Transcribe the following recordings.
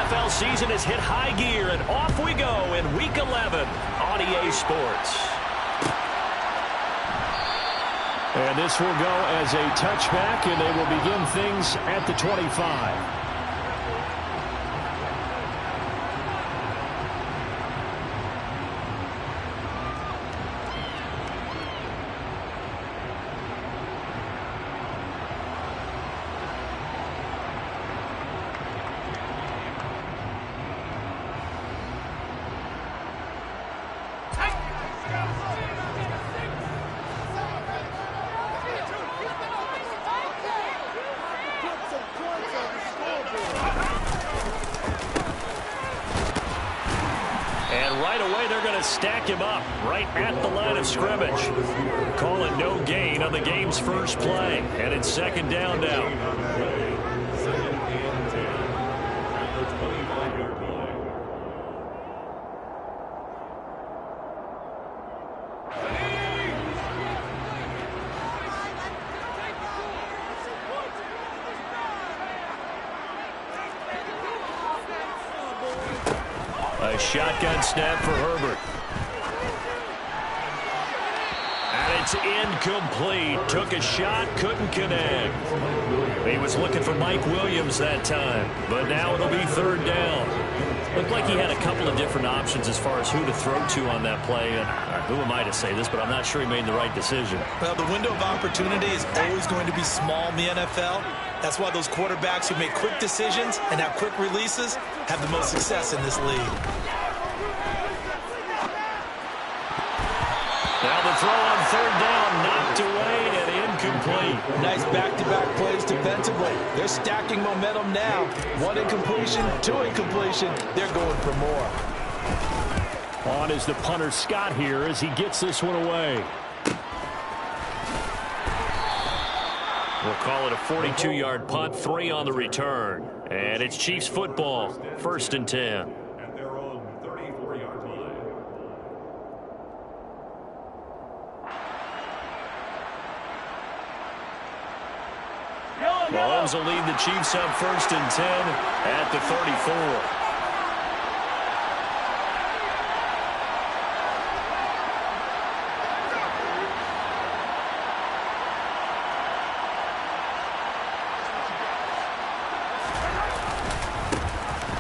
NFL season has hit high gear, and off we go in Week 11 on EA Sports. And this will go as a touchback, and they will begin things at the 25. Stack him up right at the line of scrimmage. Call it no gain on the game's first play. And it's second down now. A shotgun snap for Herbert. And it's incomplete. Took a shot, couldn't connect. He was looking for Mike Williams that time, but now it'll be third down. Looked like he had a couple of different options as far as who to throw to on that play. And who am I to say this, but I'm not sure he made the right decision. Well, the window of opportunity is always going to be small in the NFL. That's why those quarterbacks who make quick decisions and have quick releases have the most success in this league. Now the throw on third down, knocked away and incomplete. Nice back-to-back plays defensively. They're stacking momentum now. One incompletion, two incompletion. They're going for more. On is the punter Scott here as he gets this one away. We'll call it a 42-yard punt, 3 on the return. And it's Chiefs football, 1st and 10. Mahomes will lead the Chiefs up 1st and 10 at the 34.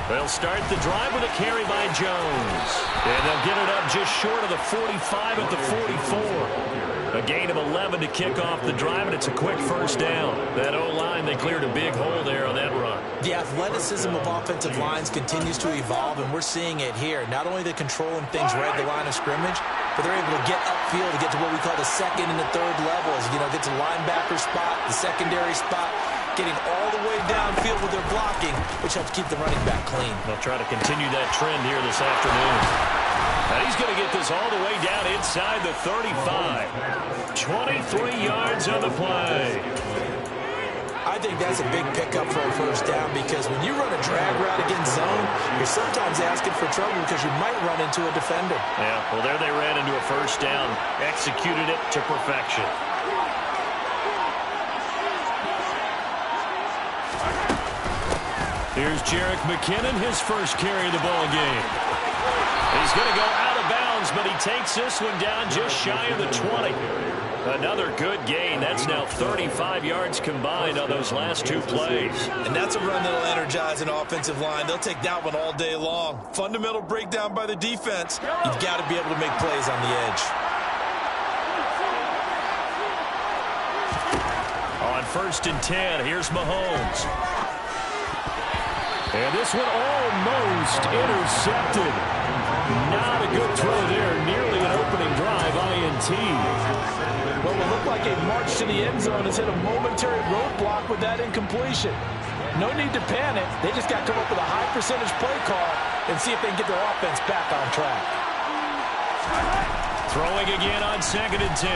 They'll start the drive with a carry by Jones. And they'll get it up just short of the 45 at the 44. A gain of 11 to kick off the drive, and it's a quick first down. That O-line, they cleared a big hole there on that run. The athleticism of offensive lines continues to evolve, and we're seeing it here. Not only are they controlling things right at the line of scrimmage, but they're able to get upfield to get to what we call the second and the third levels. You know, get to linebacker spot, the secondary spot, getting all the way downfield with their blocking, which helps keep the running back clean. They'll try to continue that trend here this afternoon. And he's going to get this all the way down inside the 35. 23 yards on the play. I think that's a big pickup for a first down because when you run a drag route against zone, you're sometimes asking for trouble because you might run into a defender. Yeah, well, there they ran into a first down. Executed it to perfection. Here's Jerick McKinnon, his first carry of the ball game. He's going to go out of bounds, but he takes this one down just shy of the 20. Another good gain. That's now 35 yards combined on those last two plays. And that's a run that'll energize an offensive line. They'll take that one all day long. Fundamental breakdown by the defense. You've got to be able to make plays on the edge. On 1st and 10, here's Mahomes. And this one almost intercepted. Not a good throw there. Nearly an opening drive, INT. Well, it looked like a march to the end zone has hit a momentary roadblock with that incompletion. No need to panic. They just got to come up with a high percentage play call and see if they can get their offense back on track. Throwing again on 2nd and 10.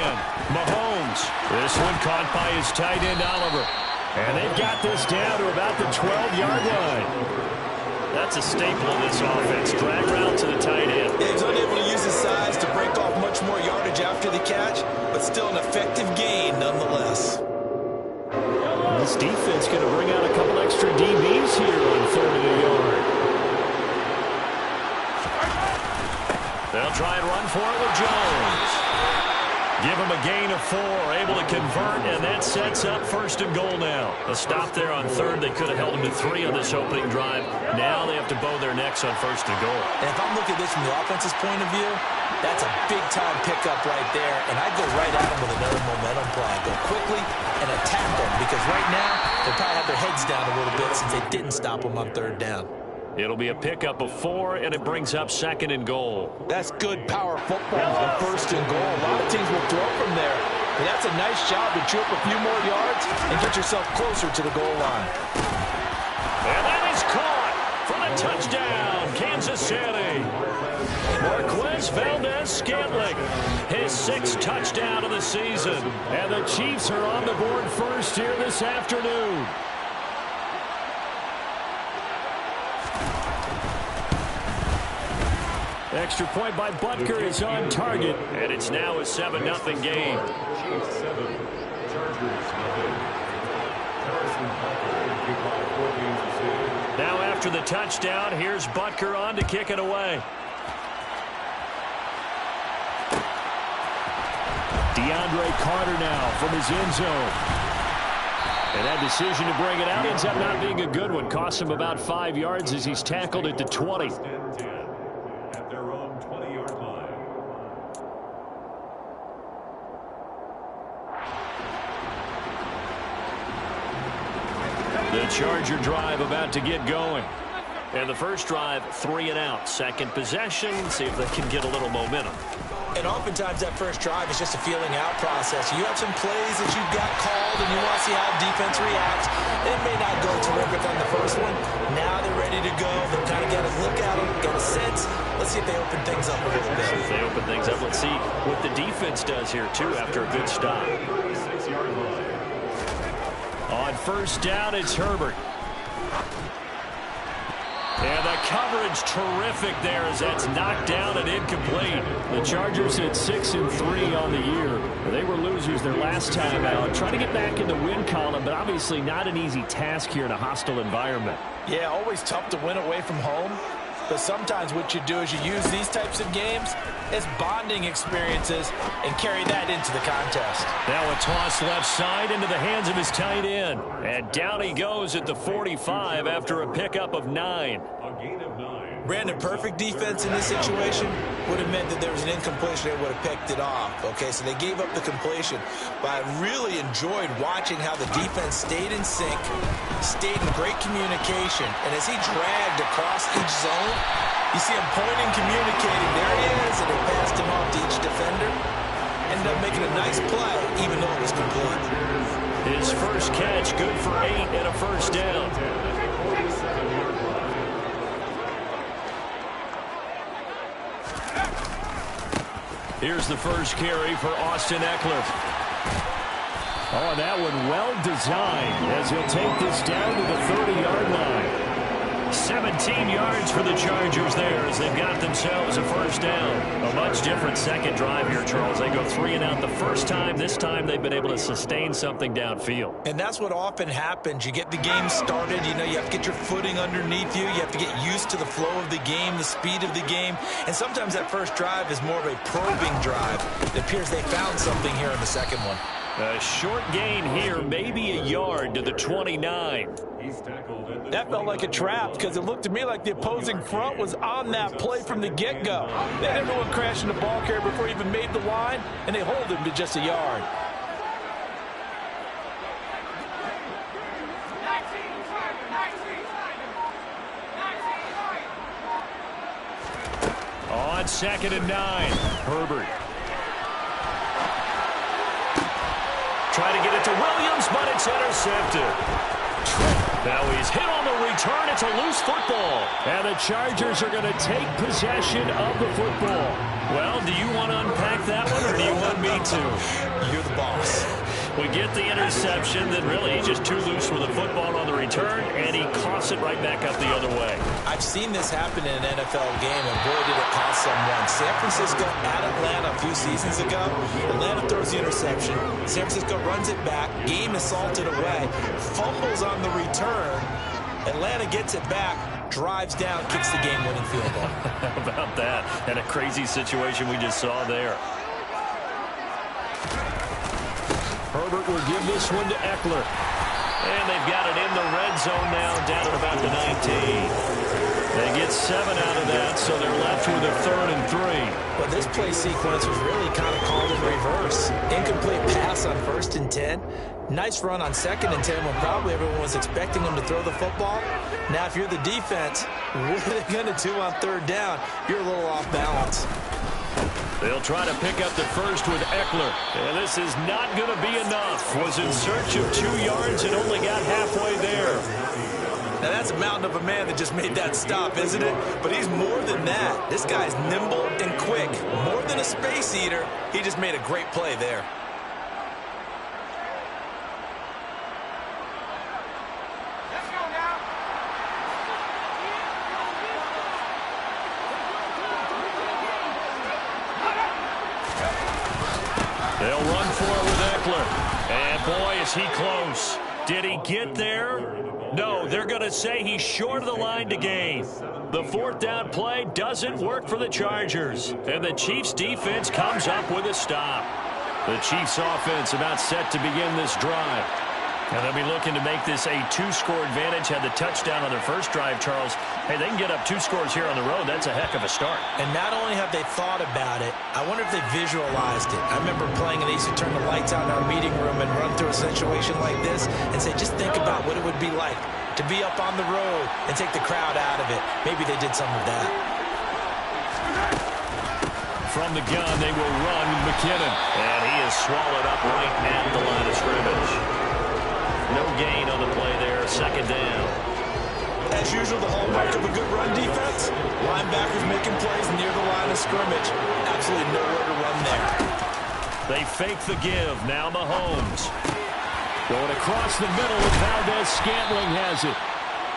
Mahomes. This one caught by his tight end, Oliver. And they've got this down to about the 12-yard line. That's a staple of this offense. Drag route to the tight end. Yeah, he's unable to use his size to break off much more yardage after the catch, but still an effective gain nonetheless. This defense going to bring out a couple extra DBs here on 3rd and a yard. They'll try and run for it with Jones. Give him a gain of 4, able to convert, and that sets up 1st and goal now. A stop there on 3rd. They could have held him to 3 on this opening drive. Now they have to bow their necks on 1st and goal. And if I'm looking at this from the offense's point of view, that's a big-time pickup right there, and I'd go right at him with another momentum play. Go quickly and attack them, because right now they'll probably have their heads down a little bit since they didn't stop them on 3rd down. It'll be a pickup of 4, and it brings up 2nd and goal. That's good power football on 1st and goal. A lot of teams will throw from there, but that's a nice job to chew up a few more yards and get yourself closer to the goal line. And that is caught for the touchdown, Kansas City. Marquez Valdez-Scantling, his 6th touchdown of the season. And the Chiefs are on the board first here this afternoon. Extra point by Butker is on target. And it's now a 7-0 game. Now after the touchdown, here's Butker on to kick it away. DeAndre Carter now from his end zone. And that decision to bring it out ends up not being a good one. Costs him about 5 yards as he's tackled at the 20. The Charger drive about to get going. And the first drive, 3 and out. Second possession, see if they can get a little momentum. And oftentimes that first drive is just a feeling out process. You have some plays that you've got called and you want to see how defense reacts. It may not go terrific on the first one. Now they're ready to go. They've kind of got to look at them, get a sense. Let's see if they open things up a little bit. If they open things up, let's see what the defense does here, too, after a good stop. On first down, it's Herbert. And the coverage terrific there as that's knocked down and incomplete. The Chargers at 6-3 on the year. They were losers their last time out. Trying to get back in the win column, but obviously not an easy task here in a hostile environment. Yeah, always tough to win away from home. But sometimes what you do is you use these types of games as bonding experiences and carry that into the contest. Now a toss left side into the hands of his tight end. And down he goes at the 45 after a pickup of 9. Brandon, perfect defense in this situation would have meant that there was an incompletion. They would have picked it off. Okay, so they gave up the completion. But I really enjoyed watching how the defense stayed in sync, stayed in great communication. And as he dragged across each zone, you see him pointing, communicating. There he is, and they passed him off to each defender. Ended up making a nice play, even though it was complete. His first catch, good for 8 and a first down. Here's the first carry for Austin Eckler. Oh, that one well designed as he'll take this down to the 30-yard line. 17 yards for the Chargers there as they've got themselves a first down. A much different second drive here, Charles. They go 3 and out the first time. This time they've been able to sustain something downfield. And that's what often happens. You get the game started. You know, you have to get your footing underneath you. You have to get used to the flow of the game, the speed of the game. And sometimes that first drive is more of a probing drive. It appears they found something here in the second one. A short gain here, maybe a yard to the 29. That felt like a trap because it looked to me like the opposing front was on that play from the get-go. They had everyone crashing the ball carrier before he even made the line, and they hold him to just a yard. On 2nd and 9, Herbert. Try to get it to Williams, but it's intercepted. Now he's hit on the return. It's a loose football. And the Chargers are going to take possession of the football. Well, do you want to unpack that one, or do you want me to? You're the boss. We get the interception, then really he's just too loose with the football on the return, and he coughs it right back up the other way. I've seen this happen in an NFL game, and boy, did it cost someone. San Francisco at Atlanta a few seasons ago. Atlanta throws the interception. San Francisco runs it back. Game is salted away. Fumbles on the return. Atlanta gets it back. drives down, kicks the game-winning field goal. How about that? And a crazy situation we just saw there. Herbert will give this one to Eckler. And they've got it in the red zone now, down at about the 19. They get 7 out of that, so they're left with a 3rd and 3. But this play sequence was really kind of called in reverse. Incomplete pass on 1st and 10. Nice run on 2nd and 10 when probably everyone was expecting them to throw the football. Now, if you're the defense, what are they going to do on 3rd down? You're a little off balance. They'll try to pick up the first with Eckler. And this is not going to be enough. Was in search of 2 yards and only got halfway there. Now, that's a mountain of a man that just made that stop, isn't it? But he's more than that. This guy's nimble and quick. More than a space eater. He just made a great play there. They'll run for it with Eckler. And, boy, is he close. Did he get there? No, they're going to say he's short of the line to gain. The 4th down play doesn't work for the Chargers. And the Chiefs' defense comes up with a stop. The Chiefs' offense about set to begin this drive. And they'll be looking to make this a 2-score advantage. Had the touchdown on their first drive, Charles. Hey, they can get up 2 scores here on the road. That's a heck of a start. And not only have they thought about it, I wonder if they visualized it. I remember playing and they used to turn the lights out in our meeting room and run through a situation like this and say, just think about what it would be like to be up on the road and take the crowd out of it. Maybe they did some of that. From the gun, they will run McKinnon. And he is swallowed up right at the line of scrimmage. No gain on the play there, 2nd down. As usual, the hallmark of a good run defense, linebackers making plays near the line of scrimmage. Absolutely nowhere to run there. They fake the give. Now Mahomes. Going across the middle, and Valdez-Scantling has it.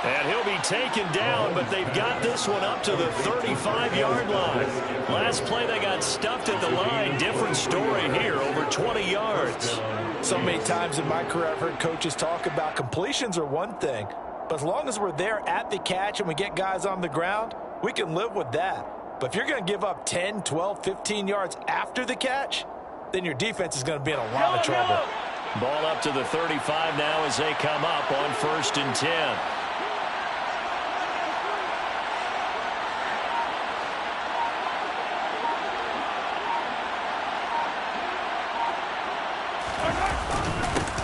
And he'll be taken down, but they've got this one up to the 35-yard line. Last play, they got stuffed at the line. Different story here, over 20 yards. So many times in my career, I've heard coaches talk about completions are one thing, but as long as we're there at the catch and we get guys on the ground, we can live with that. But if you're going to give up 10, 12, 15 yards after the catch, then your defense is going to be in a lot of trouble. Ball up to the 35 now as they come up on 1st and 10.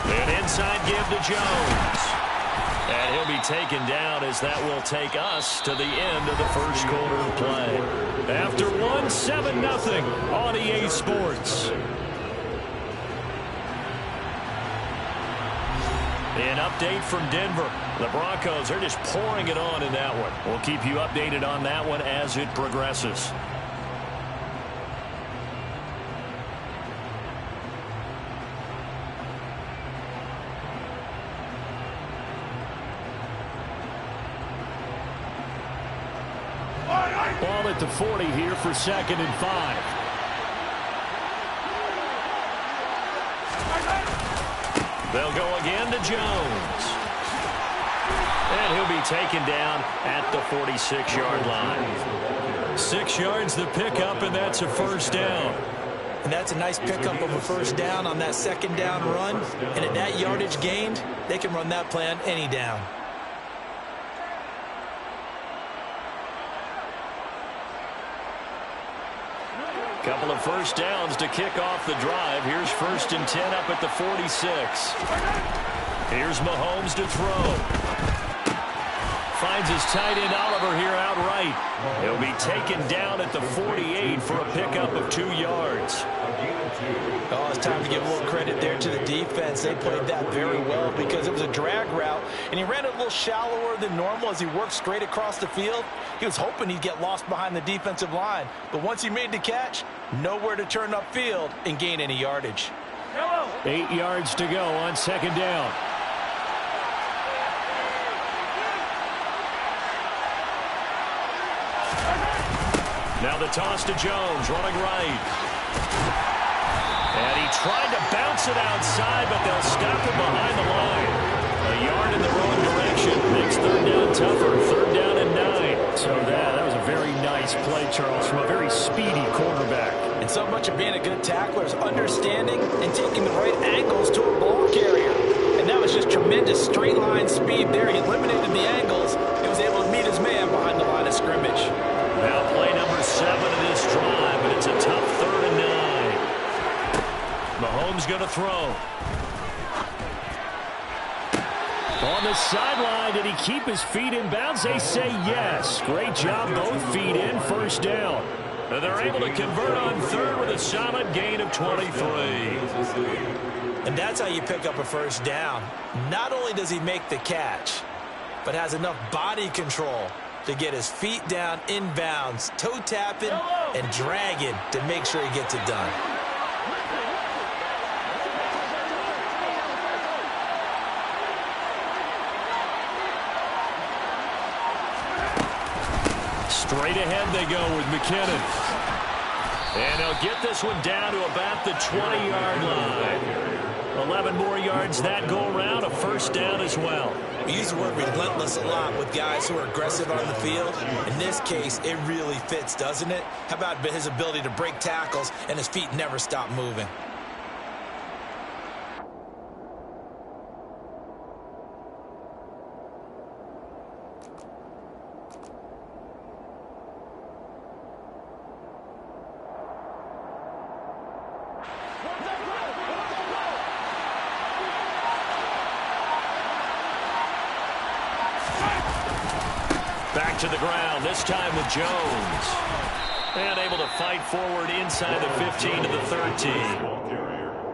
An inside give to Jones. And he'll be taken down as that will take us to the end of the first quarter of play. After 7-0 on EA Sports. An update from Denver. The Broncos are just pouring it on in that one. We'll keep you updated on that one as it progresses. Ball at the 40 here for 2nd and 5. They'll go again to Jones. And he'll be taken down at the 46-yard line. 6 yards the pickup, and that's a 1st down. And that's a nice pickup of a 1st down on that 2nd down run. And at that yardage gained, they can run that play on any down. Couple of 1st downs to kick off the drive. Here's 1st and 10 up at the 46. Here's Mahomes to throw. Finds his tight end Oliver here outright. He'll be taken down at the 48 for a pickup of 2 yards. Oh, it's time to give a little credit there to the defense. They played that very well because it was a drag route, and he ran it a little shallower than normal as he worked straight across the field. He was hoping he'd get lost behind the defensive line, but once he made the catch, nowhere to turn upfield and gain any yardage. 8 yards to go on 2nd down. Now the toss to Jones, running right. And he tried to bounce it outside, but they'll stop him behind the line. A yard in the wrong direction makes 3rd down tougher. 3rd down and 9. nice play, Charles, from a very speedy quarterback. And so much of being a good tackler is understanding and taking the right angles to a ball carrier. And that was just tremendous straight line speed there. He eliminated the angles and was able to meet his man behind the line of scrimmage. Now play number 7 of this drive, and it's a tough 3rd and 9. Mahomes going to throw. On the sideline, did he keep his feet in bounds? They say yes. Great job, both feet in, first down. And they're able to convert on 3rd with a solid gain of 23. And that's how you pick up a first down. Not only does he make the catch, but has enough body control to get his feet down inbounds, toe tapping and dragging to make sure he gets it done. Straight ahead they go with McKinnon. And they'll get this one down to about the 20-yard line. 11 more yards that go around, a first down as well. We use the word relentless a lot with guys who are aggressive on the field. In this case, it really fits, doesn't it? How about his ability to break tackles and his feet never stop moving? Back to the ground, this time with Jones. And able to fight forward inside the 15 to the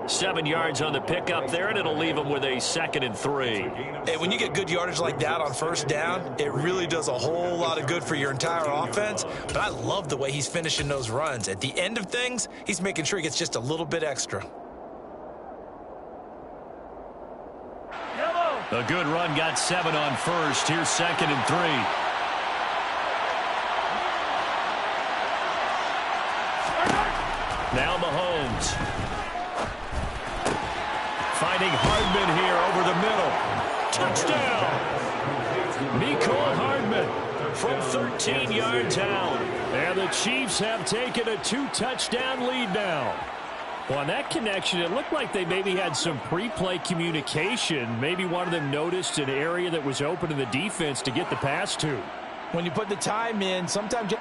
13. 7 yards on the pickup there, and it'll leave him with a 2nd and 3. Hey, when you get good yardage like that on first down, it really does a whole lot of good for your entire offense. But I love the way he's finishing those runs. At the end of things, he's making sure he gets just a little bit extra. A good run, got 7 on first. Here's 2nd and 3. Now Mahomes. Finding Hardman here over the middle. Touchdown! Mecole Hardman from 13 yards out. And the Chiefs have taken a 2-touchdown lead now. Well, on that connection, it looked like they maybe had some pre-play communication. Maybe one of them noticed an area that was open in the defense to get the pass to. When you put the time in, sometimes you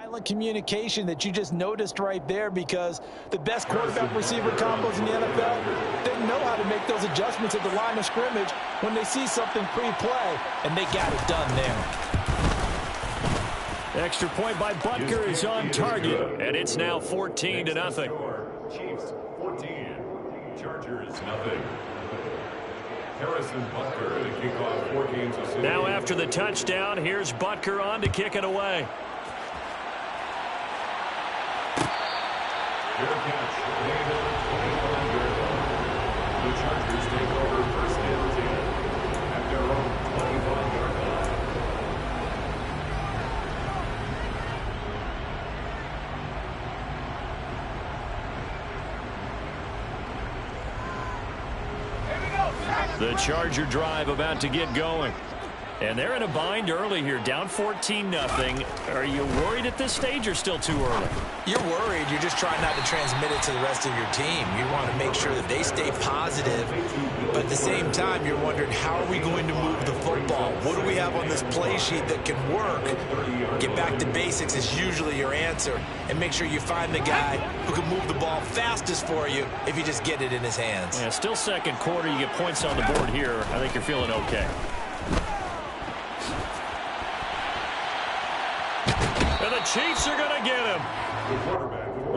silent communication that you just noticed right there, because the best quarterback-receiver combos in the NFL, they know how to make those adjustments at the line of scrimmage when they see something pre-play, and they got it done there. Extra point by Butker is on target, and it's now 14-0. Chiefs 14, Chargers nothing. Harrison Butker to kick off 4 Kansas City. Now after the touchdown, here's Butker on to kick it away. Good catch. The Chargers take over first and 10 at their own 25-yard line. The Charger drive about to get going. And they're in a bind early here, down 14-0. Are you worried at this stage or still too early? You're worried. You're just trying not to transmit it to the rest of your team. You want to make sure that they stay positive. But at the same time, you're wondering, how are we going to move the football? What do we have on this play sheet that can work? Get back to basics is usually your answer. And make sure you find the guy who can move the ball fastest for you if you just get it in his hands. Yeah, still second quarter. You get points on the board here. I think you're feeling okay. And the Chiefs are going to get him.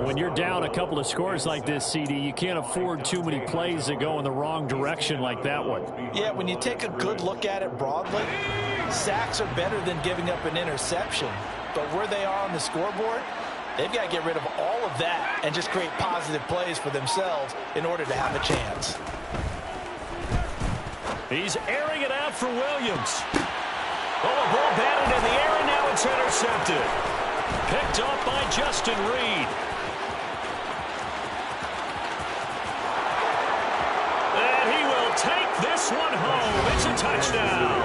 When you're down a couple of scores like this, CD, you can't afford too many plays that go in the wrong direction like that one. Yeah, when you take a good look at it broadly, sacks are better than giving up an interception. But where they are on the scoreboard, they've got to get rid of all of that and just create positive plays for themselves in order to have a chance. He's airing it out for Williams. Oh, a ball batted in the air, and now it's intercepted. Picked off by Justin Reed. And he will take this one home. It's a touchdown.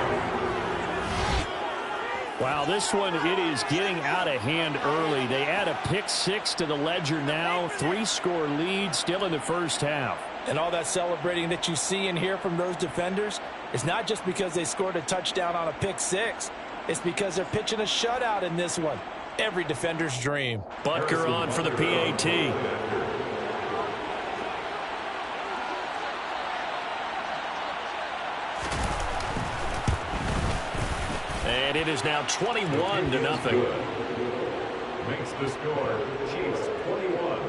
Wow, this one, it is getting out of hand early. They add a pick 6 to the ledger now. 3-score lead still in the first half. And all that celebrating that you see and hear from those defenders is not just because they scored a touchdown on a pick 6. It's because they're pitching a shutout in this one. Every defender's dream. Butker on for the PAT. And it is now 21-0. Makes the score Chiefs 21,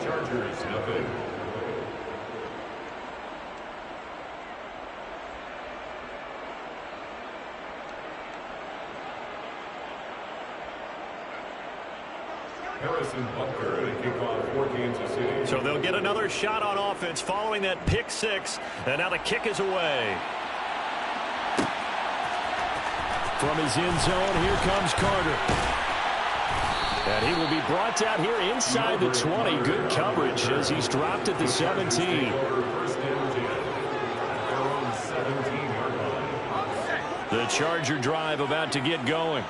Chargers nothing. Harrison Butker to kick off for Kansas City. So they'll get another shot on offense following that pick 6. And now the kick is away. From his end zone, here comes Carter. And he will be brought down here inside the 20. Good coverage as he's dropped at the 17. First and 10 at their own 17-yard line. The Charger drive about to get going.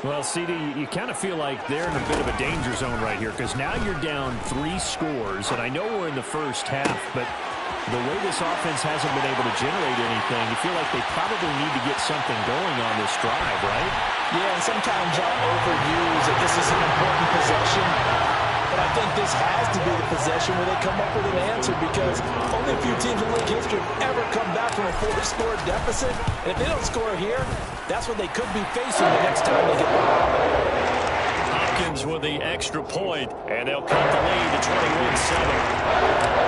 Well, CD, you kind of feel like they're in a bit of a danger zone right here, because now you're down 3 scores, and I know we're in the first half, but the way this offense hasn't been able to generate anything, you feel like they probably need to get something going on this drive, right? Yeah, and sometimes I'll overuse that this is an important possession. But I think this has to be the possession where they come up with an answer, because only a few teams in league history have ever come back from a 4-score deficit. And if they don't score here, that's what they could be facing the next time they get the ball. Hopkins with the extra point, and they'll cut the lead to 21-7.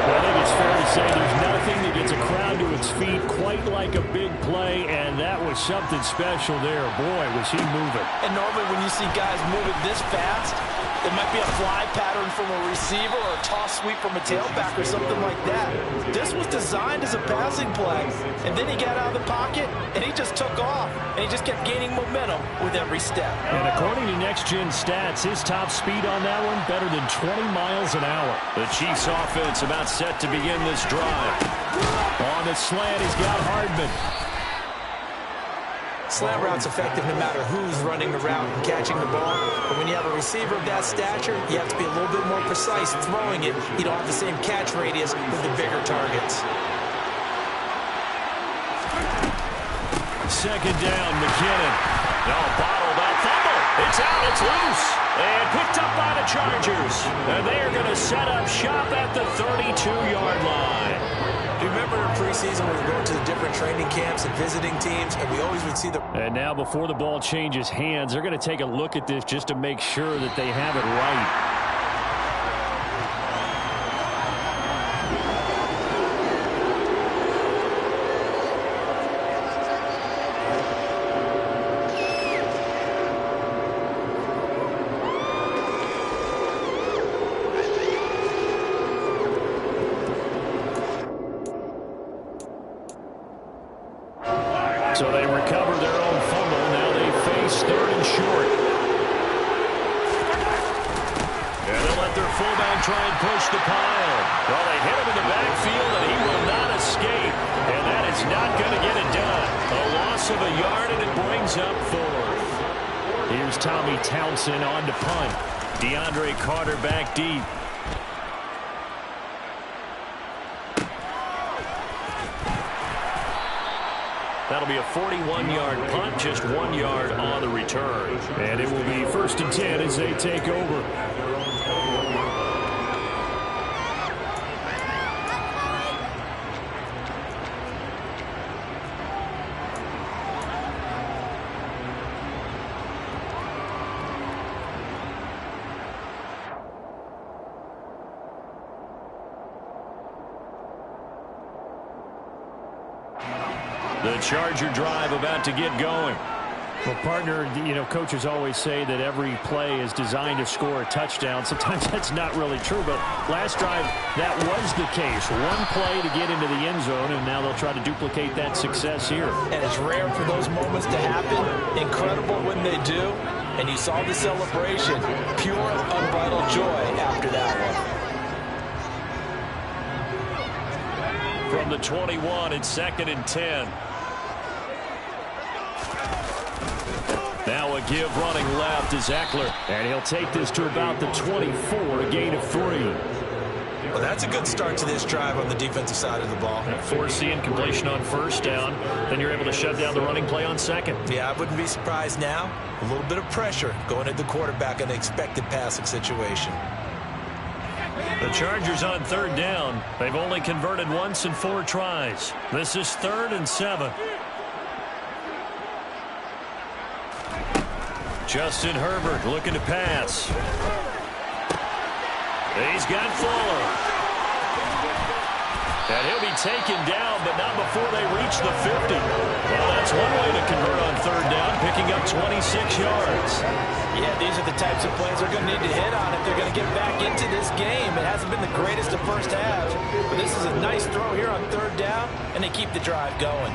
Well, I think it's fair to say there's nothing that gets a crowd to its feet quite like a big play, and that was something special there. Boy, was he moving. And normally when you see guys moving this fast, it might be a fly pattern from a receiver or a toss sweep from a tailback or something like that. This was designed as a passing play, and then he got out of the pocket, and he just took off, and he just kept gaining momentum with every step. And according to Next Gen Stats, his top speed on that one, better than 20 miles an hour. The Chiefs offense about set to begin this drive. On the slant, he's got Hardman. Slant route's effective no matter who's running the route and catching the ball. But when you have a receiver of that stature, you have to be a little bit more precise throwing it. You don't have the same catch radius with the bigger targets. Second down, McKinnon. No, bottled up, fumble. It's out, it's loose, and picked up by the Chargers. And they are going to set up shop at the 32-yard line. Do you remember in preseason when we were going to the different training camps and visiting teams, and we always would see the... And now before the ball changes hands, they're going to take a look at this just to make sure that they have it right. So they recover their own fumble. Now they face 3rd and short. And they'll let their fullback try and push the pile. Well, they hit him in the backfield, and he will not escape. And that is not going to get it done. A loss of a yard, and it brings up 4th. Here's Tommy Townsend on to punt. DeAndre Carter back deep. That'll be a 41-yard punt, just 1 yard on the return. And it will be 1st and 10 as they take over. The Charger drive about to get going. Well, partner, you know, coaches always say that every play is designed to score a touchdown. Sometimes that's not really true, but last drive, that was the case. One play to get into the end zone, and now they'll try to duplicate that success here. And it's rare for those moments to happen. Incredible when they do. And you saw the celebration. Pure, unbridled joy after that one. From the 21, it's 2nd and 10. Now a give running left is Eckler. And he'll take this to about the 24, a gain of 3. Well, that's a good start to this drive on the defensive side of the ball. Force the incompletion on 1st down. Then you're able to shut down the running play on 2nd. Yeah, I wouldn't be surprised now. A little bit of pressure going at the quarterback in an expected passing situation. The Chargers on 3rd down. They've only converted once in 4 tries. This is 3rd and 7. Justin Herbert looking to pass. He's got Fuller. And he'll be taken down, but not before they reach the 50. Well, that's one way to convert on 3rd down, picking up 26 yards. Yeah, these are the types of plays they're going to need to hit on if they're going to get back into this game. It hasn't been the greatest of first halves, but this is a nice throw here on 3rd down, and they keep the drive going.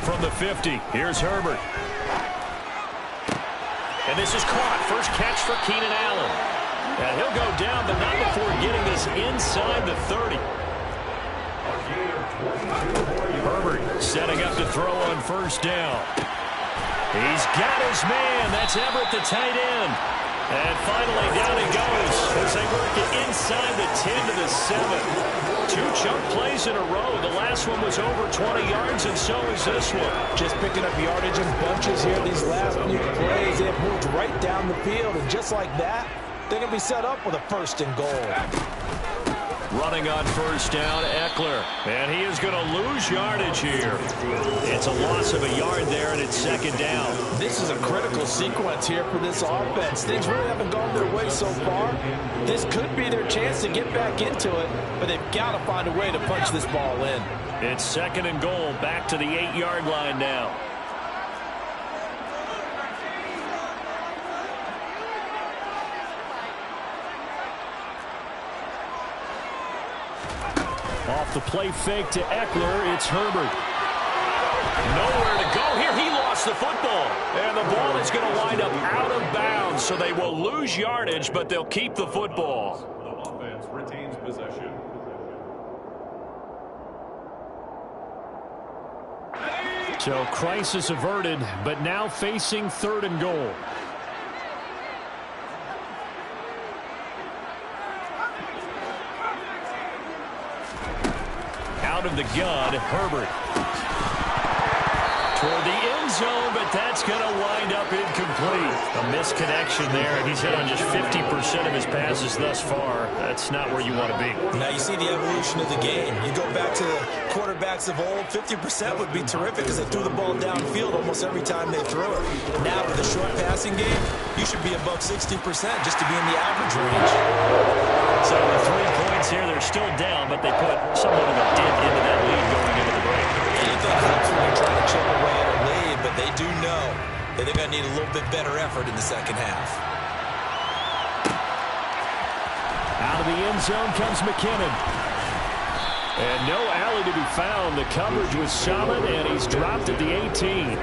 From the 50, here's Herbert. And this is caught. First catch for Keenan Allen. And he'll go down, but not before getting this inside the 30. Herbert setting up to throw on 1st down. He's got his man. That's Everett, the tight end. And finally down he goes as they work it inside the 10 to the 7. 2 chunk plays in a row. The last one was over 20 yards, and so is this one. Just picking up yardage in bunches here. These last few plays, they've moved right down the field, and just like that, they're going to be set up with a 1st and goal. Running on 1st down, Eckler. And he is going to lose yardage here. It's a loss of a yard there, and it's 2nd down. This is a critical sequence here for this offense. Things really haven't gone their way so far. This could be their chance to get back into it, but they've got to find a way to punch this ball in. It's 2nd and goal, back to the 8-yard line now. Off the play fake to Eckler, it's Herbert. Nowhere to go here. He lost the football. And the ball is going to wind up out of bounds, so they will lose yardage, but they'll keep the football. The offense retains possession. So crisis averted, but now facing 3rd and goal. Out of the gun, Herbert. Toward the end zone, but that's going to wind up incomplete. A misconnection there. He's hit on just 50% of his passes thus far. That's not where you want to be. Now you see the evolution of the game. You go back to the quarterbacks of old, 50% would be terrific because they threw the ball downfield almost every time they threw it. Now with the short passing game, you should be above 60% just to be in the average range. So the 3 points here, they're still down, but they put somewhat of a dent into that lead going into the break. Anything helps when you're trying to chip away at a lead, but they do know that they're going to need a little bit better effort in the second half. Out of the end zone comes McKinnon. And no alley to be found. The coverage was solid, and he's dropped at the 18.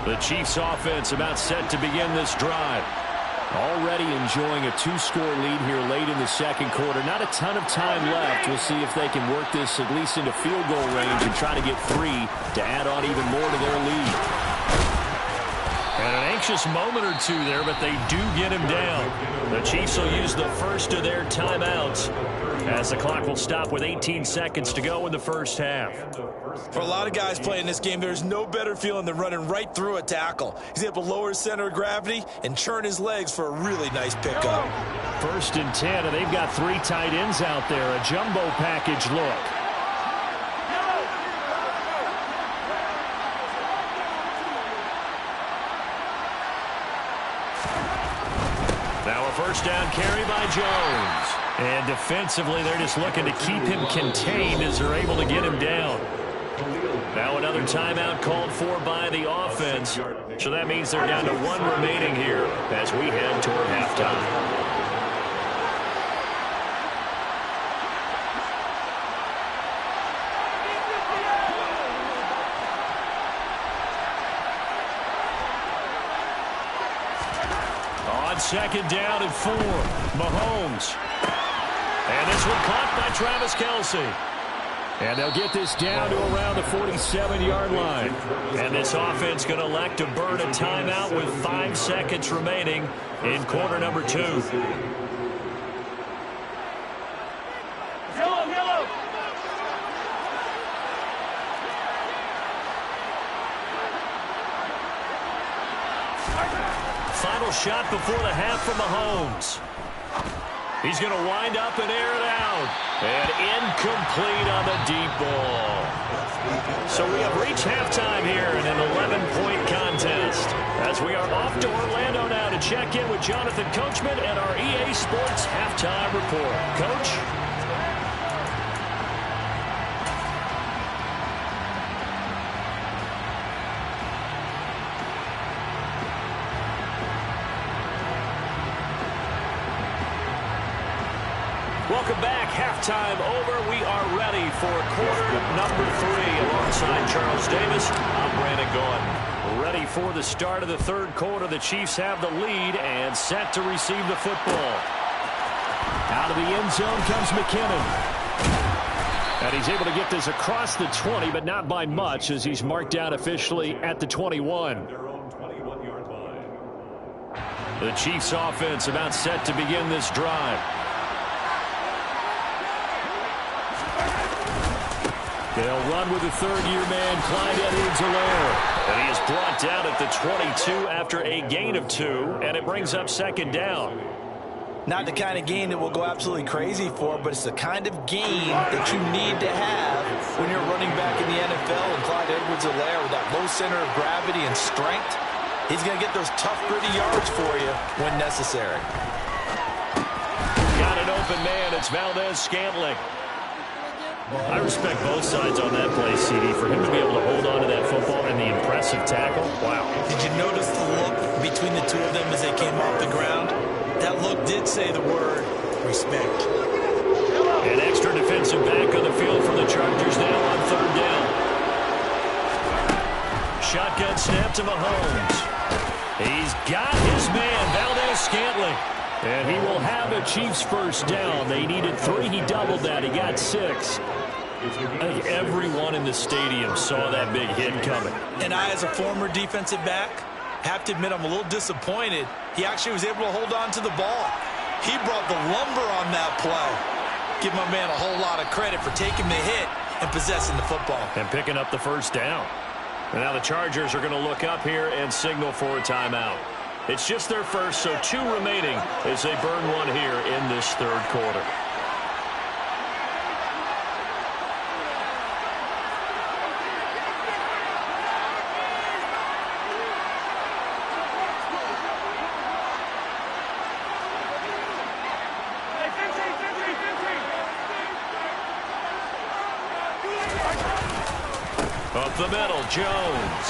The Chiefs offense about set to begin this drive. Already enjoying a 2-score lead here late in the second quarter. Not a ton of time left. We'll see if they can work this at least into field goal range and try to get 3 to add on even more to their lead. And an anxious moment or two there, but they do get him down. The Chiefs will use the first of their timeouts as the clock will stop with 18 seconds to go in the first half. For a lot of guys playing this game, there's no better feeling than running right through a tackle. He's able to lower his center of gravity and churn his legs for a really nice pickup. 1st and 10, and they've got 3 tight ends out there. A jumbo package look. Now a first down carry by Jones. And defensively, they're just looking to keep him contained as they're able to get him down. Now another timeout called for by the offense. So that means they're down to 1 remaining here as we head toward halftime. On 2nd down and 4, Mahomes. And this one caught by Travis Kelce. And they'll get this down to around the 47-yard line. And this offense going to elect to burn a timeout with 5 seconds remaining in quarter number 2. Final shot before the half from Mahomes. He's going to wind up and air it out. And incomplete on the deep ball. So we have reached halftime here in an 11-point contest. As we are off to Orlando now to check in with Jonathan Coachman and our EA Sports Halftime Report. Coach? Welcome back. Halftime over. We are ready for quarter number 3. Alongside Charles Davis, I'm Brandon Gaudin. Ready for the start of the 3rd quarter. The Chiefs have the lead and set to receive the football. Out of the end zone comes McKinnon. And he's able to get this across the 20, but not by much as he's marked down officially at the 21. The Chiefs offense about set to begin this drive. They'll run with the 3rd-year man, Clyde Edwards-Helaire. And he is brought down at the 22 after a gain of 2, and it brings up 2nd down. Not the kind of game that we'll go absolutely crazy for, but it's the kind of game that you need to have when you're running back in the NFL. And Clyde Edwards-Helaire, with that low center of gravity and strength, he's going to get those tough, gritty yards for you when necessary. Got an open man. It's Valdez-Scantling. I respect both sides on that play, CD. For him to be able to hold on to that football and the impressive tackle, wow. Did you notice the look between the 2 of them as they came off the ground? That look did say the word respect. An extra defensive back on the field for the Chargers now on 3rd down. shotgun snap to Mahomes. He's got his man, Valdez-Scantling. And he will have a Chiefs first down. They needed 3. He doubled that. He got 6. I think everyone in the stadium saw that big hit coming. And I, as a former defensive back, have to admit I'm a little disappointed. He actually was able to hold on to the ball. He brought the lumber on that play. Give my man a whole lot of credit for taking the hit and possessing the football. And picking up the first down. And now the Chargers are going to look up here and signal for a timeout. It's just their first, so 2 remaining as they burn one here in this third quarter. Up the middle, Jones.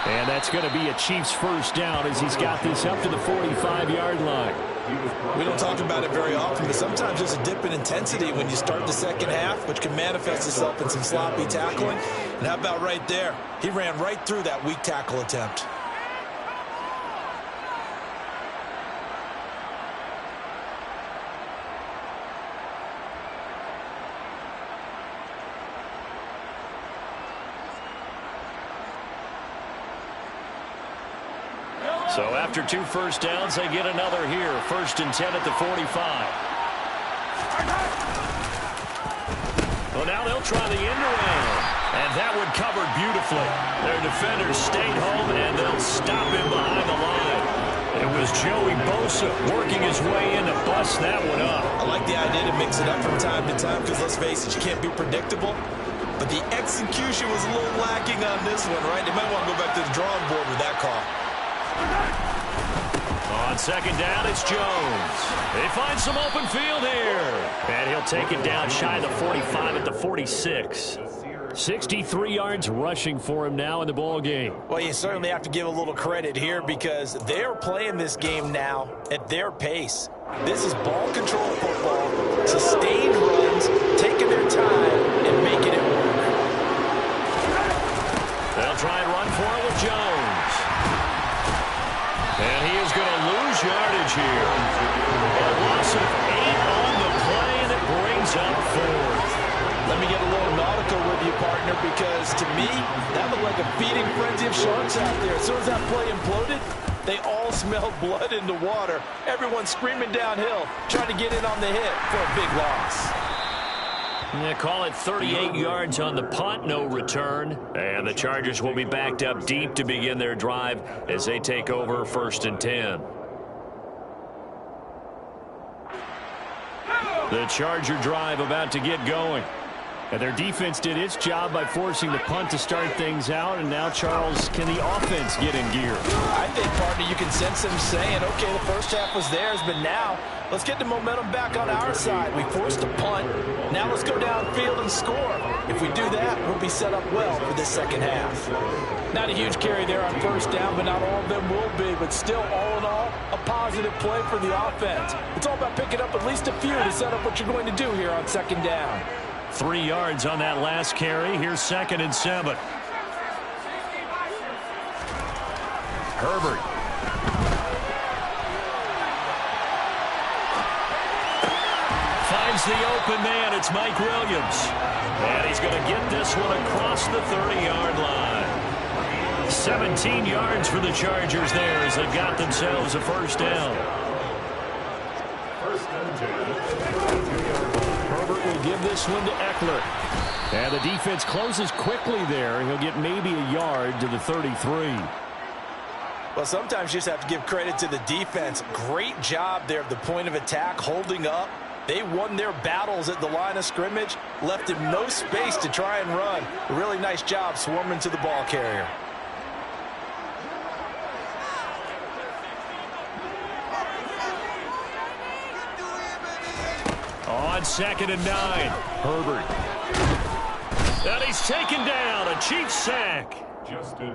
And that's going to be a Chiefs first down as he's got this up to the 45-yard line. We don't talk about it very often, but sometimes there's a dip in intensity when you start the second half, which can manifest itself in some sloppy tackling. And how about right there? He ran right through that weak tackle attempt. So after 2 first downs, they get another here. 1st and 10 at the 45. Well, now they'll try the end around. And that one covered beautifully. Their defenders stayed home, and they'll stop him behind the line. It was Joey Bosa working his way in to bust that one up. I like the idea to mix it up from time to time because, let's face it, you can't be predictable. But the execution was a little lacking on this one, right? They might want to go back to the drawing board with that call. On second down, it's Jones. They find some open field here. And he'll take it down shy of the 45 at the 46. 63 yards rushing for him now in the ball game. Well, you certainly have to give a little credit here because they're playing this game now at their pace. This is ball control football, sustained runs, taking their time and making it work. They'll try and run for it with Jones. And he is going to lose yardage here. A loss of 8 on the play, and it brings up 4th. Let me get a little nautical with you, partner, because to me, that looked like a feeding frenzy of sharks out there. As soon as that play imploded, they all smelled blood in the water. Everyone screaming downhill, trying to get in on the hit for a big loss. Yeah, call it 38 yards on the punt, no return. And the Chargers will be backed up deep to begin their drive as they take over 1st and 10. The Charger drive about to get going. And their defense did its job by forcing the punt to start things out. And now, Charles, can the offense get in gear? I think, partner, you can sense them saying, okay, the first half was theirs, but now let's get the momentum back on our side. We forced a punt. Now let's go downfield and score. If we do that, we'll be set up well for this second half. Not a huge carry there on first down, but not all of them will be. But still, all in all, a positive play for the offense. It's all about picking up at least a few to set up what you're going to do here on second down. 3 yards on that last carry. Here's 2nd and 7. Herbert. Finds the open man. It's Mike Williams. And he's going to get this one across the 30-yard line. 17 yards for the Chargers there as they've got themselves a first down. Herbert will give this one to Eckler. And the defense closes quickly there. He'll get maybe a yard to the 33. Well, sometimes you just have to give credit to the defense. Great job there at the point of attack, holding up. They won their battles at the line of scrimmage, left him no space to try and run. A really nice job swarming to the ball carrier. On 2nd and 9, Herbert. And he's taken down, a Chiefs sack.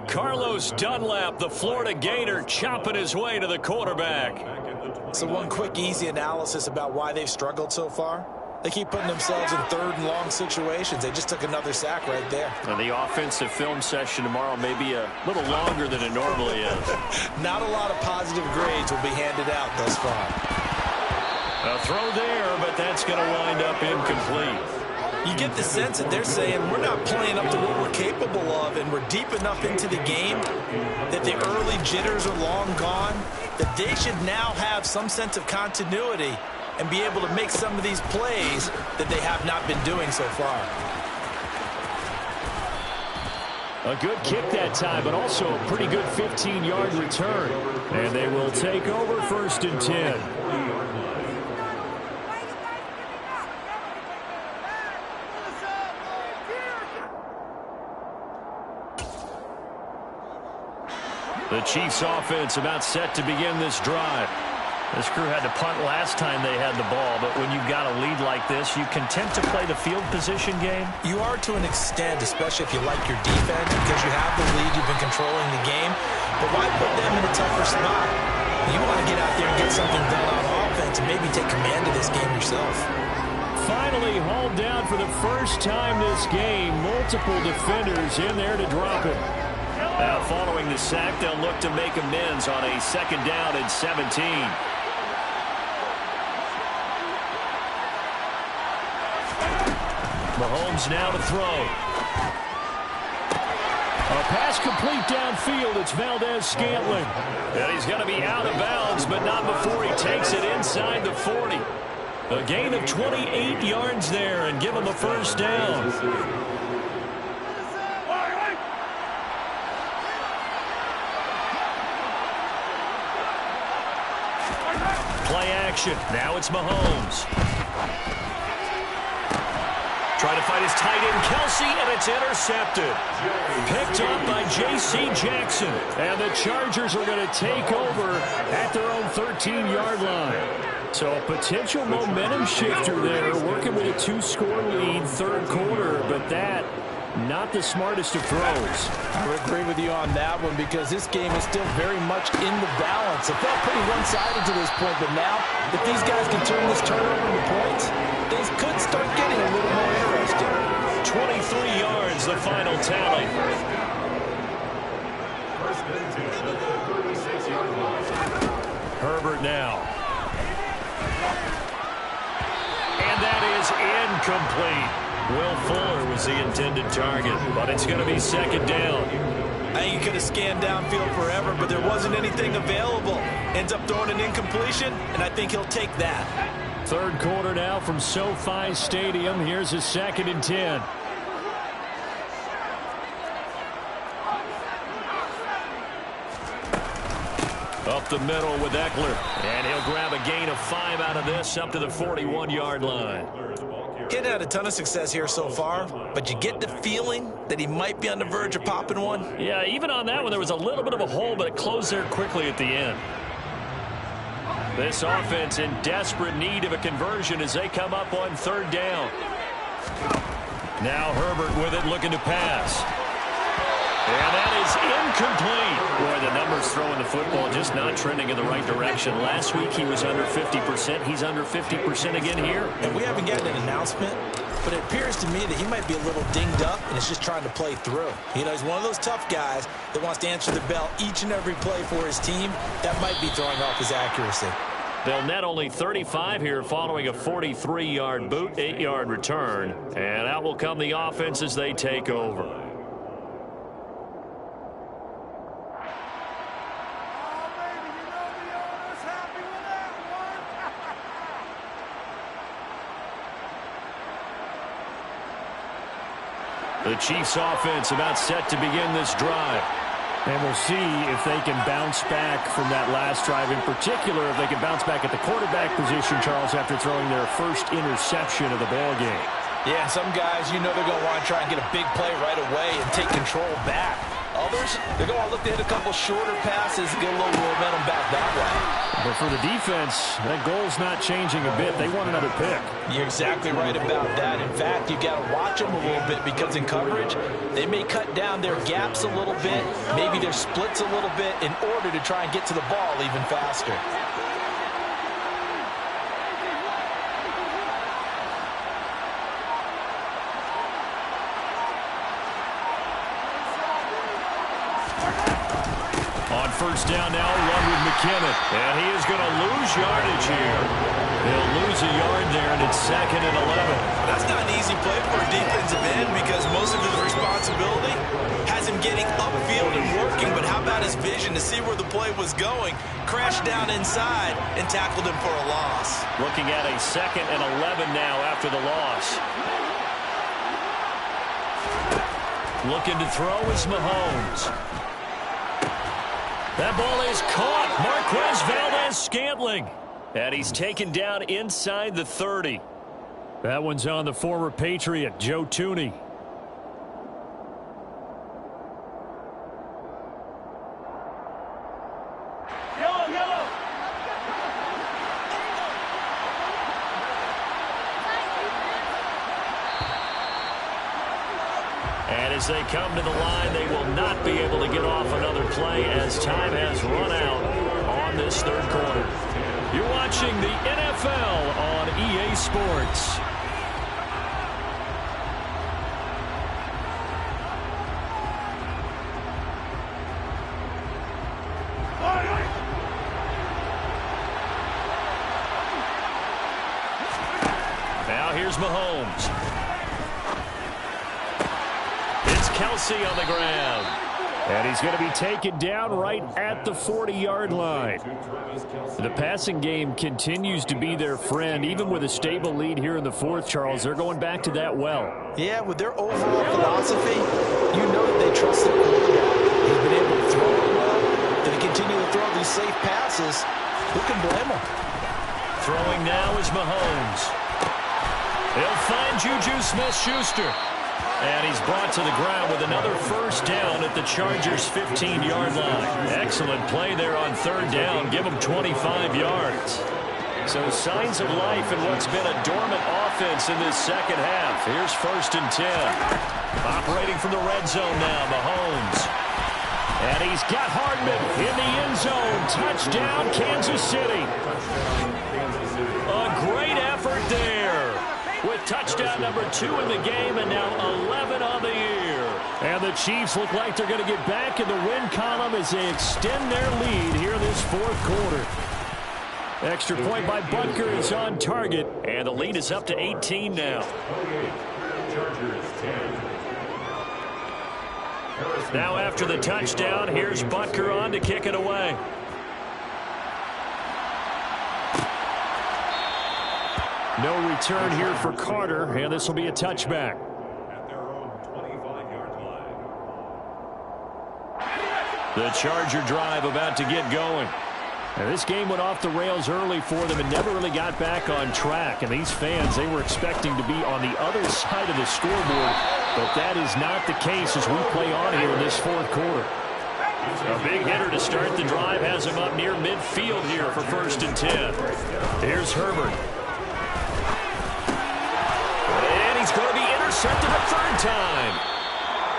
Carlos Dunlap, the Florida Gator, chopping his way to the quarterback. So one quick, easy analysis about why they've struggled so far. They keep putting themselves in third and long situations. They just took another sack right there. And the offensive film session tomorrow may be a little longer than it normally is. Not a lot of positive grades will be handed out thus far. A throw there, but that's going to wind up incomplete. You get the sense that they're saying we're not playing up to what we're capable of, and we're deep enough into the game that the early jitters are long gone, that they should now have some sense of continuity and be able to make some of these plays that they have not been doing so far. A good kick that time, but also a pretty good 15-yard return. And they will take over 1st and 10. The Chiefs offense about set to begin this drive. This crew had to punt last time they had the ball, but when you've got a lead like this, you content to play the field position game? You are to an extent, especially if you like your defense, because you have the lead, you've been controlling the game. But why put them in a tougher spot? You want to get out there and get something done on offense and maybe take command of this game yourself. Finally hauled down for the first time this game. Multiple defenders in there to drop it. Now following the sack, they'll look to make amends on a 2nd down and 17. Mahomes now to throw. A pass complete downfield. It's Valdez-Scantling. And he's going to be out of bounds, but not before he takes it inside the 40. A gain of 28 yards there and give him a 1st down. Play action. Now it's Mahomes. Trying to find his tight end, Kelsey, and it's intercepted. Picked up by J.C. Jackson. And the Chargers are going to take over at their own 13-yard line. So a potential momentum shifter there, working with a 2-score lead, 3rd quarter, but that not the smartest of throws. I would agree with you on that one because this game is still very much in the balance. It felt pretty one-sided to this point, but now if these guys can turn this turnover into points, things could start getting a little more interesting. 23 yards, the final tally. Herbert now. And that is incomplete. Will Fuller was the intended target, but it's going to be 2nd down. I think he could have scanned downfield forever, but there wasn't anything available. Ends up throwing an incompletion, and I think he'll take that. 3rd quarter now from SoFi Stadium. Here's a 2nd and 10. Up the middle with Eckler, and he'll grab a gain of 5 out of this up to the 41-yard line. Kid had a ton of success here so far, but you get the feeling that he might be on the verge of popping one. Yeah, even on that one, there was a little bit of a hole, but it closed there quickly at the end. This offense in desperate need of a conversion as they come up on 3rd down. Now Herbert with it, looking to pass. And that is incomplete. Boy, the numbers throwing the football just not trending in the right direction. Last week he was under 50%. He's under 50% again here. And we haven't gotten an announcement, but it appears to me that he might be a little dinged up and is just trying to play through. You know, he's one of those tough guys that wants to answer the bell each and every play for his team. That might be throwing off his accuracy. They'll net only 35 here following a 43-yard boot, 8-yard return. And out will come the offense as they take over. The Chiefs offense about set to begin this drive. And we'll see if they can bounce back from that last drive. In particular, if they can bounce back at the quarterback position, Charles, after throwing their first interception of the ball game. Yeah, some guys, you know they're going to want to try and get a big play right away and take control back. Others, they're going to look to hit a couple shorter passes and get a little momentum back that way. But for the defense, that goal's not changing a bit. They want another pick. You're exactly right about that. In fact, you got to watch them a little bit because in coverage, they may cut down their gaps a little bit, maybe their splits a little bit in order to try and get to the ball even faster. first down now, run with McKinnon. And he is going to lose yardage here. He'll lose a yard there, and it's 2nd and 11. That's not an easy play for a defensive end because most of his responsibility has him getting upfield and working, but how about his vision to see where the play was going, crashed down inside, and tackled him for a loss. Looking at a 2nd and 11 now after the loss. Looking to throw is Mahomes. That ball is caught. Marquez Valdes-Scantling. And he's taken down inside the 30. That one's on the former Patriot, Joe Thuney. And as they come to the line, they will not be able to get off another play as time has run out on this third quarter. You're watching the NFL on EA Sports. Now here's Mahomes. Kelsey on the ground. And he's going to be taken down right at the 40-yard line. The passing game continues to be their friend. Even with a stable lead here in the fourth, Charles, they're going back to that well. Yeah, with their overall philosophy, you know that they trust their quarterback. He's been able to throw it well. They continue to throw these safe passes. Who can blame them? Throwing now is Mahomes. He'll find Juju Smith-Schuster. And he's brought to the ground with another first down at the Chargers' 15-yard line. Excellent play there on third down. Give them 25 yards. So signs of life in what's been a dormant offense in this second half. Here's 1st and 10. Operating from the red zone now, Mahomes. And he's got Hardman in the end zone. Touchdown, Kansas City. A great effort there. With touchdown number 2 in the game and now 11 on the year. And the Chiefs look like they're going to get back in the win column as they extend their lead here this fourth quarter. Extra point by Butker is on target. And the lead is up to 18 now. Now after the touchdown, here's Butker on to kick it away. No return here for Carter, and this will be a touchback. At their own 25-yard line. The Charger drive about to get going. And this game went off the rails early for them and never really got back on track. And these fans, they were expecting to be on the other side of the scoreboard, but that is not the case as we play on here in this fourth quarter. A big hitter to start the drive has him up near midfield here for 1st and 10. Here's Herbert. He's going to be intercepted a third time.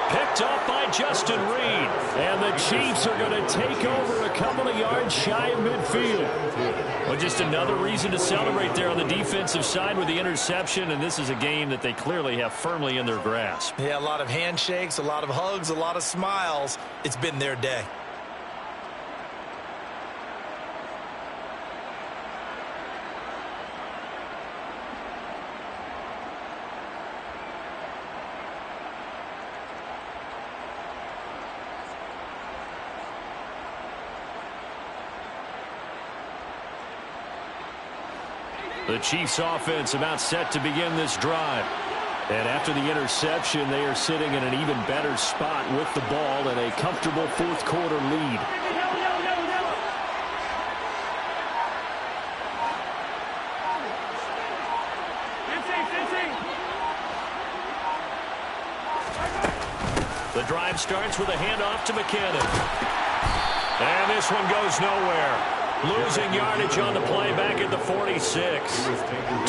Picked up by Justin Reed. And the Chiefs are going to take over a couple of yards shy of midfield. Well, just another reason to celebrate there on the defensive side with the interception. And this is a game that they clearly have firmly in their grasp. Yeah, a lot of handshakes, a lot of hugs, a lot of smiles. It's been their day. The Chiefs offense about set to begin this drive. And after the interception, they are sitting in an even better spot with the ball and a comfortable fourth quarter lead. The drive starts with a handoff to McKinnon. And this one goes nowhere. Losing yardage on the play back at the 46.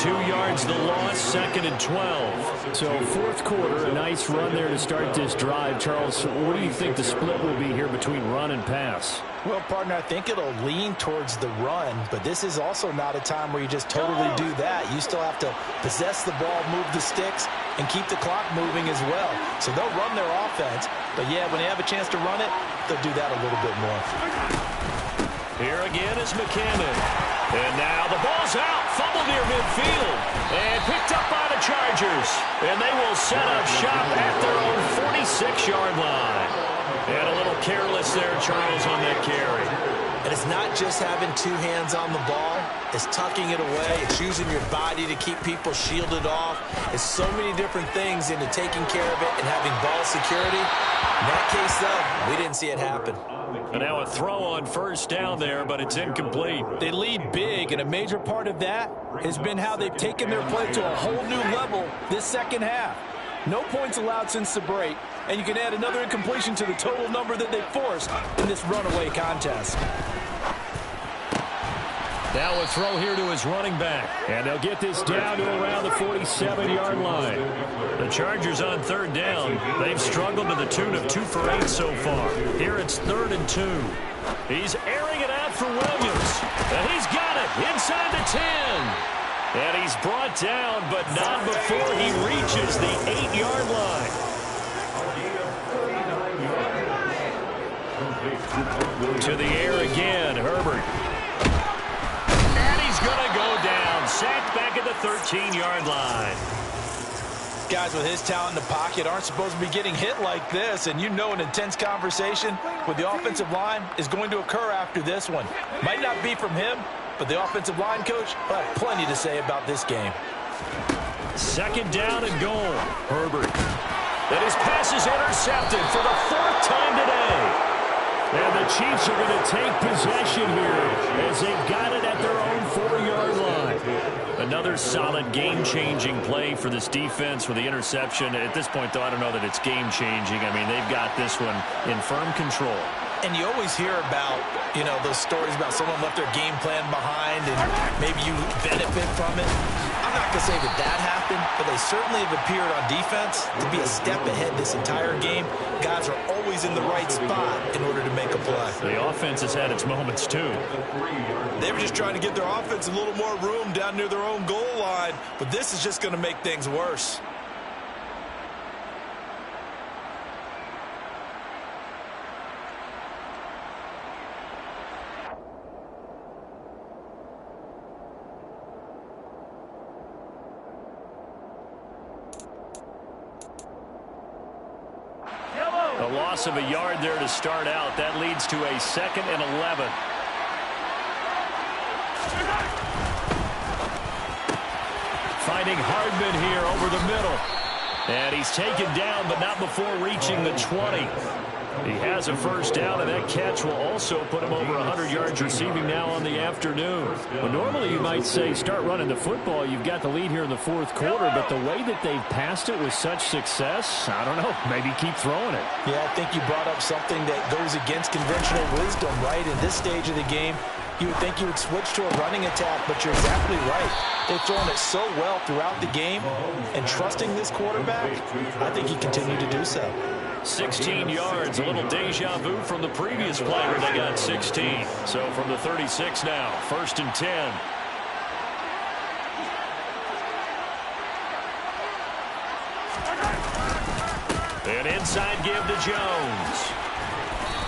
2 yards the loss, 2nd and 12. So fourth quarter, a nice run there to start this drive. Charles, what do you think the split will be here between run and pass? Well, partner, I think it'll lean towards the run, but this is also not a time where you just totally do that. You still have to possess the ball, move the sticks, and keep the clock moving as well. So they'll run their offense, but yeah, when they have a chance to run it, they'll do that a little bit more. Here again is McCammon. And now the ball's out. Fumble near midfield. And picked up by the Chargers. And they will set up shop at their own 46-yard line. And a little careless there, Charles, on that carry. And it's not just having two hands on the ball. It's tucking it away. It's using your body to keep people shielded off. It's so many different things into taking care of it and having ball security. In that case, though, we didn't see it happen. And now a throw on first down there, but it's incomplete. They lead big, and a major part of that has been how they've taken their play to a whole new level this second half. No points allowed since the break, and you can add another incompletion to the total number that they forced in this runaway contest. Now a throw here to his running back. And they'll get this down to around the 47-yard line. The Chargers on third down. They've struggled to the tune of 2 for 8 so far. Here it's 3rd and 2. He's airing it out for Williams. And he's got it inside the 10. And he's brought down, but not before he reaches the 8-yard line. To the air again, Herbert. And he's going to go down. Sacked back at the 13-yard line. Guys with his talent in the pocket aren't supposed to be getting hit like this, and you know an intense conversation with the offensive line is going to occur after this one. Might not be from him, but the offensive line coach will have plenty to say about this game. 2nd down and goal. Herbert. And his pass is intercepted for the 4th time today. And the Chiefs are going to take possession here as they've got it at their own 4-yard line. Another solid game-changing play for this defense with the interception. At this point, though, I don't know that it's game-changing. I mean, they've got this one in firm control. And you always hear about, those stories about someone left their game plan behind and maybe you benefit from it. I'm not going to say that happened, but they certainly have appeared on defense to be a step ahead this entire game. Guys are always in the right spot in order to make a play. The offense has had its moments, too. They were just trying to get their offense a little more room down near their own goal line, but this is just going to make things worse. A loss of a yard there to start out. That leads to a 2nd and 11. Finding Hardman here over the middle. And he's taken down, but not before reaching the 20. He has a first down, and that catch will also put him over 100 yards receiving now on the afternoon. Well, normally you might say start running the football. You've got the lead here in the 4th quarter, but the way that they've passed it with such success, I don't know, maybe keep throwing it. Yeah, I think you brought up something that goes against conventional wisdom, right? In this stage of the game, you would think you would switch to a running attack, but you're exactly right. They've thrown it so well throughout the game, and trusting this quarterback, I think he continued to do so. 16 yards, a little deja vu from the previous play where they got 16. So from the 36 now, 1st and 10. An inside give to Jones.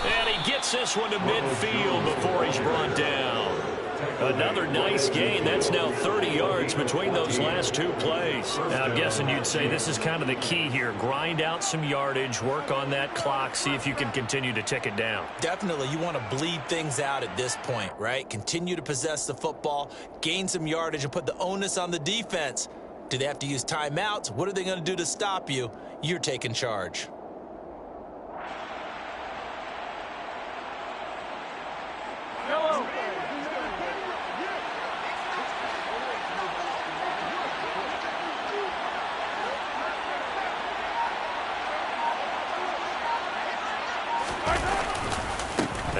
And he gets this one to midfield before he's brought down. Another nice gain. That's now 30 yards between those last 2 plays. Now, I'm guessing you'd say this is kind of the key here. Grind out some yardage, work on that clock, see if you can continue to tick it down. Definitely, you want to bleed things out at this point, right? Continue to possess the football, gain some yardage, and put the onus on the defense. Do they have to use timeouts? What are they going to do to stop you? You're taking charge.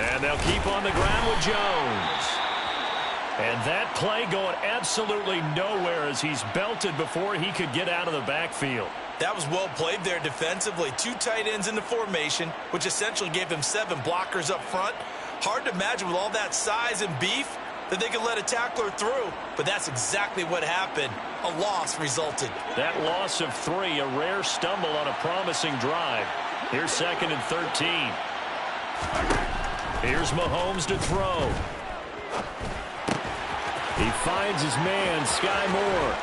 And they'll keep on the ground with Jones. And that play going absolutely nowhere as he's belted before he could get out of the backfield. That was well played there defensively. 2 tight ends in the formation, which essentially gave them 7 blockers up front. Hard to imagine with all that size and beef that they could let a tackler through, but that's exactly what happened. A loss resulted. That loss of 3, a rare stumble on a promising drive. Here's 2nd and 13. Here's Mahomes to throw. He finds his man, Sky Moore.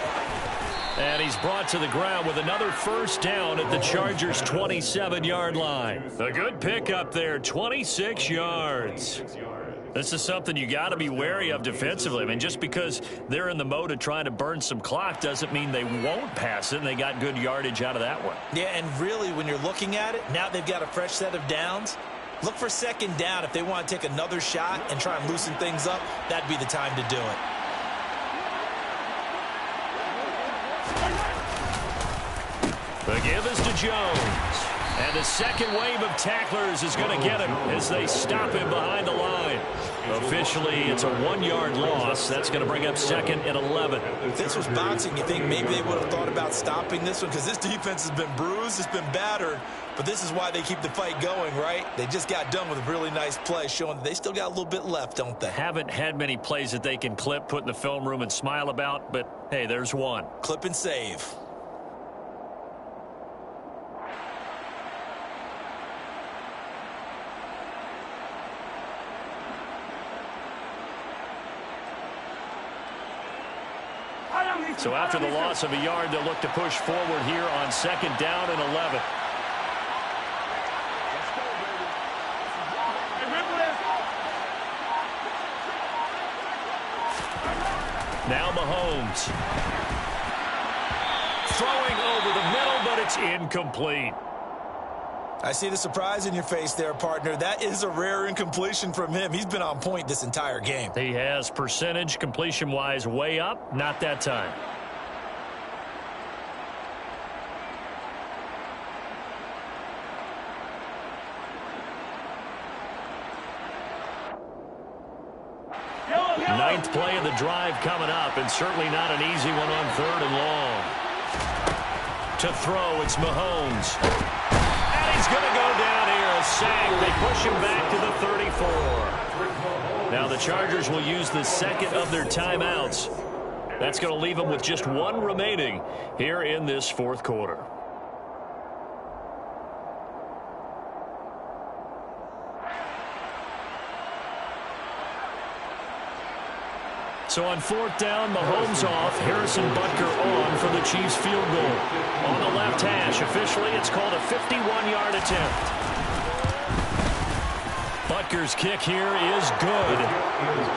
And he's brought to the ground with another first down at the Chargers' 27-yard line. A good pickup there, 26 yards. This is something you got to be wary of defensively. I mean, just because they're in the mode of trying to burn some clock doesn't mean they won't pass it, and they got good yardage out of that one. Yeah, and really, when you're looking at it, now they've got a fresh set of downs. Look for 2nd down. If they want to take another shot and try and loosen things up, that'd be the time to do it. The give is to Jones. And the second wave of tacklers is going to get him as they stop him behind the line. Officially, it's a 1-yard loss. That's going to bring up 2nd and 11. If this was boxing, you think maybe they would have thought about stopping this one, because this defense has been bruised, it's been battered, but this is why they keep the fight going, right? They just got done with a really nice play, showing that they still got a little bit left, don't they? Haven't had many plays that they can clip, put in the film room, and smile about, but hey, there's one. Clip and save. So after the loss of a yard, they'll look to push forward here on 2nd down and 11. Now Mahomes. Throwing over the middle, but it's incomplete. I see the surprise in your face there, partner. That is a rare incompletion from him. He's been on point this entire game. He has percentage completion-wise way up, not that time. Ninth play of the drive coming up, and certainly not an easy one on 3rd and long. To throw, it's Mahomes. And he's going to go down here, a sack. They push him back to the 34. Now the Chargers will use the 2nd of their timeouts. That's going to leave them with just 1 remaining here in this 4th quarter. So on 4th down, Mahomes off, Harrison Butker on for the Chiefs field goal. On the left hash, officially it's called a 51-yard attempt. Butker's kick here is good.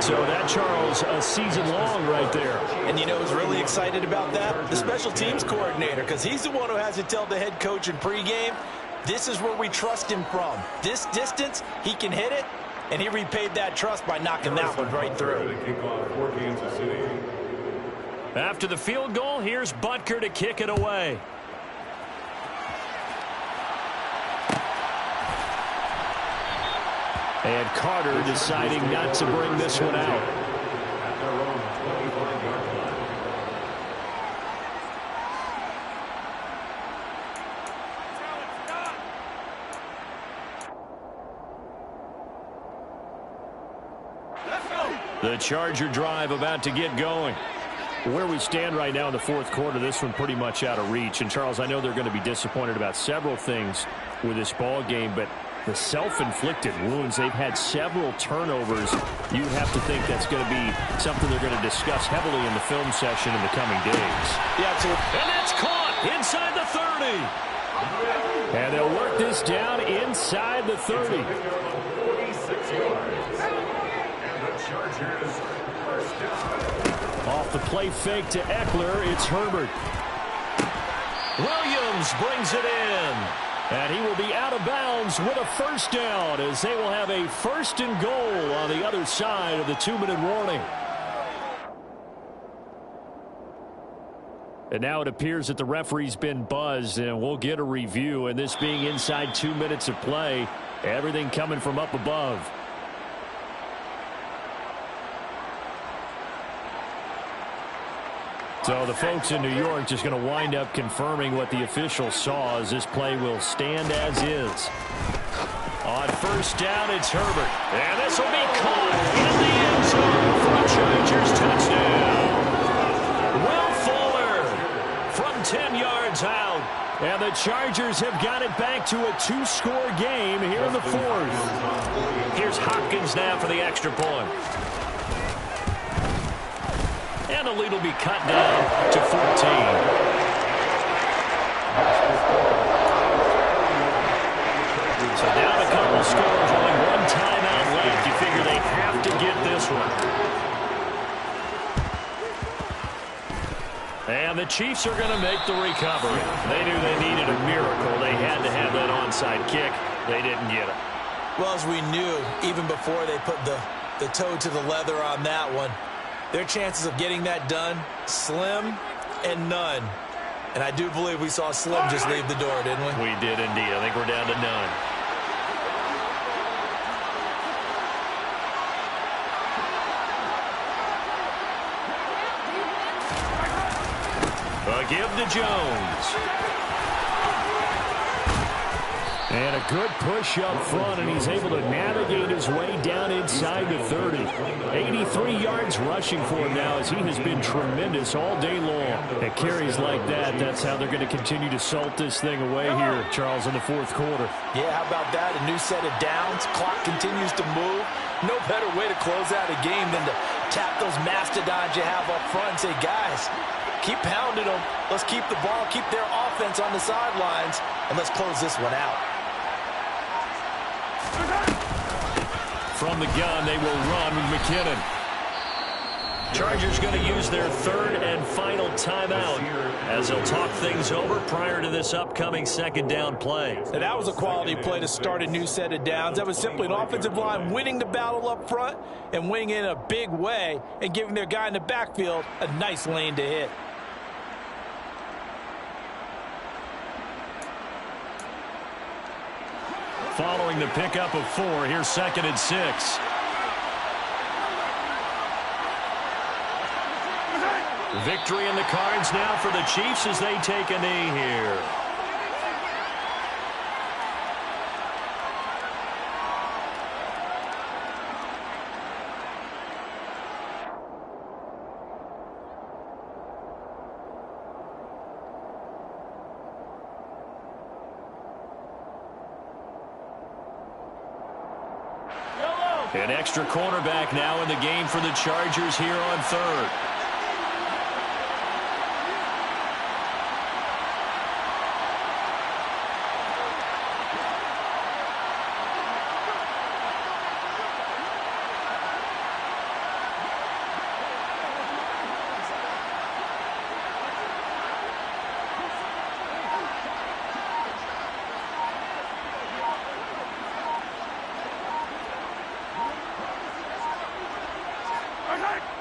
So that, Charles, a season long right there. And you know who's really excited about that? The special teams coordinator, because he's the one who has to tell the head coach in pregame, this is where we trust him from. This distance, he can hit it. And he repaid that trust by knocking that one right through. After the field goal, here's Butker to kick it away. And Carter deciding not to bring this one out. The Charger drive about to get going. Where we stand right now in the 4th quarter, this one pretty much out of reach. And, Charles, I know they're going to be disappointed about several things with this ball game, but the self-inflicted wounds, they've had several turnovers. You have to think that's going to be something they're going to discuss heavily in the film session in the coming days. Yeah, absolutely. And that's caught inside the 30. And they'll work this down inside the 30. 46 yards. Chargers first down. Off the play fake to Eckler, it's Herbert. Williams brings it in. And he will be out of bounds with a first down as they will have a 1st and goal on the other side of the 2-minute warning. And now it appears that the referee's been buzzed, and we'll get a review. And this being inside 2 minutes of play, everything coming from up above. So the folks in New York just going to wind up confirming what the official saw, as this play will stand as is. On first down, it's Herbert. And this will be caught in the end zone for a Chargers touchdown. Will Fuller from 10 yards out. And the Chargers have got it back to a 2-score game here in the fourth. Here's Hopkins now for the extra point. And the lead will be cut down to 14. So down a couple scores, only one timeout left. You figure they have to get this one. And the Chiefs are going to make the recovery. They knew they needed a miracle. They had to have that onside kick. They didn't get it. Well, as we knew, even before they put the toe to the leather on that one, their chances of getting that done, slim and none. And I do believe we saw Slim just leave the door, didn't we? We did indeed. I think we're down to none. A give to Jones. And a good push up front, and he's able to navigate his way down inside the 30. 83 yards rushing for him now, as he has been tremendous all day long. At carries like that, that's how they're going to continue to salt this thing away here, Charles, in the fourth quarter. Yeah, how about that? A new set of downs. Clock continues to move. No better way to close out a game than to tap those mastodons you have up front and say, guys, keep pounding them. Let's keep the ball, keep their offense on the sidelines, and let's close this one out. From the gun, they will run with McKinnon. Chargers going to use their third and final timeout as they'll talk things over prior to this upcoming second down play. And that was a quality play to start a new set of downs. That was simply an offensive line winning the battle up front and winning in a big way and giving their guy in the backfield a nice lane to hit. Following the pickup of 4, here's 2nd and 6. Victory in the cards now for the Chiefs as they take a knee here. An extra cornerback now in the game for the Chargers here on third.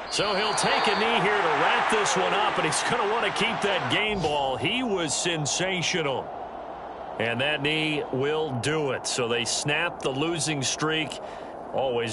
So he'll take a knee here to wrap this one up, and he's going to want to keep that game ball. He was sensational. And that knee will do it. So they snap the losing streak. Always